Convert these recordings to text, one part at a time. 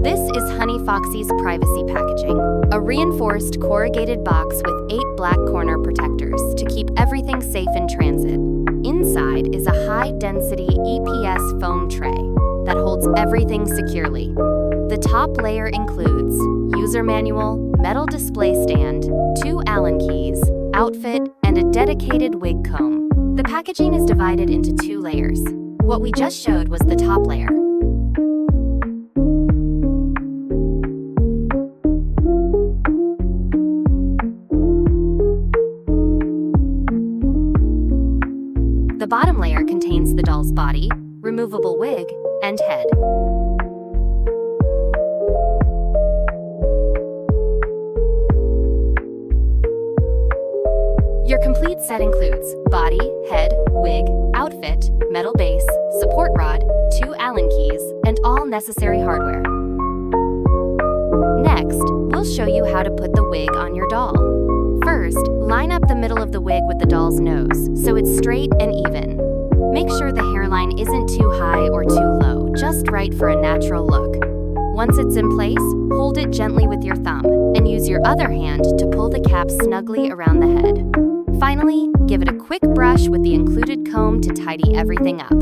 This is Honeyfoxy's privacy packaging, a reinforced corrugated box with 8 black corner protectors to keep everything safe in transit. Inside is a high-density EPS foam tray that holds everything securely. The top layer includes user manual, metal display stand, 2 Allen keys, outfit, and a dedicated wig comb. The packaging is divided into 2 layers. What we just showed was the top layer. The bottom layer contains the doll's body, removable wig, and head. Your complete set includes body, head, wig, outfit, metal base, support rod, 2 Allen keys, and all necessary hardware. Next, we'll show you how to put the wig on your doll. First, line up the middle of the wig with the doll's nose, so it's straight and even. Make sure the hairline isn't too high or too low, just right for a natural look. Once it's in place, hold it gently with your thumb, and use your other hand to pull the cap snugly around the head. Finally, give it a quick brush with the included comb to tidy everything up.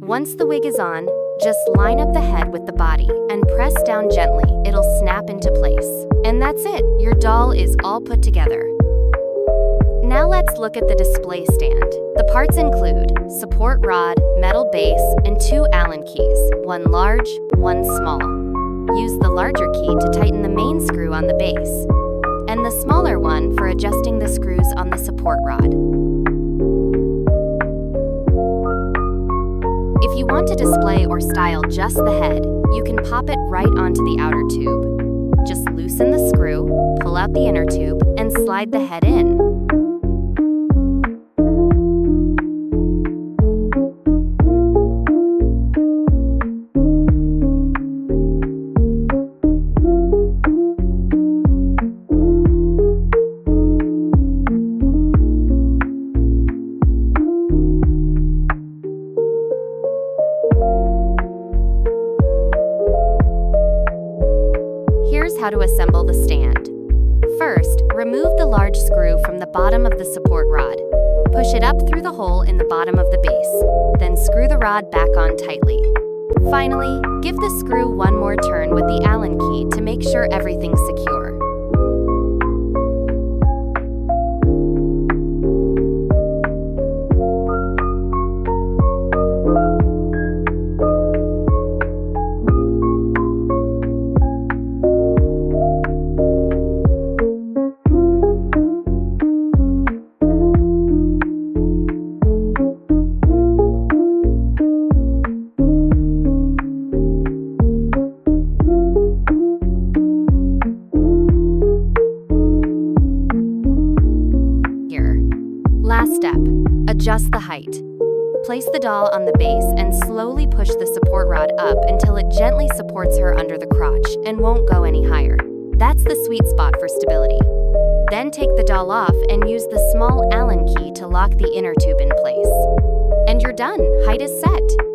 Once the wig is on, just line up the head with the body and press down gently. It'll snap into place. And that's it, your doll is all put together. Now let's look at the display stand. The parts include support rod, metal base, and 2 Allen keys, 1 large, 1 small. Use the larger key to tighten the main screw on the base, and the smaller one for adjusting the screws on the support rod. If you want to display or style just the head, you can pop it right onto the outer tube. Just loosen the screw, pull out the inner tube, and slide the head in. Here's how to assemble the stand. First, remove the large screw from the bottom of the support rod. Push it up through the hole in the bottom of the base. Then screw the rod back on tightly. Finally, give the screw one more turn with the Allen key to make sure everything's secure. Last step, adjust the height. Place the doll on the base and slowly push the support rod up until it gently supports her under the crotch and won't go any higher. That's the sweet spot for stability. Then take the doll off and use the small Allen key to lock the inner tube in place. And you're done, height is set.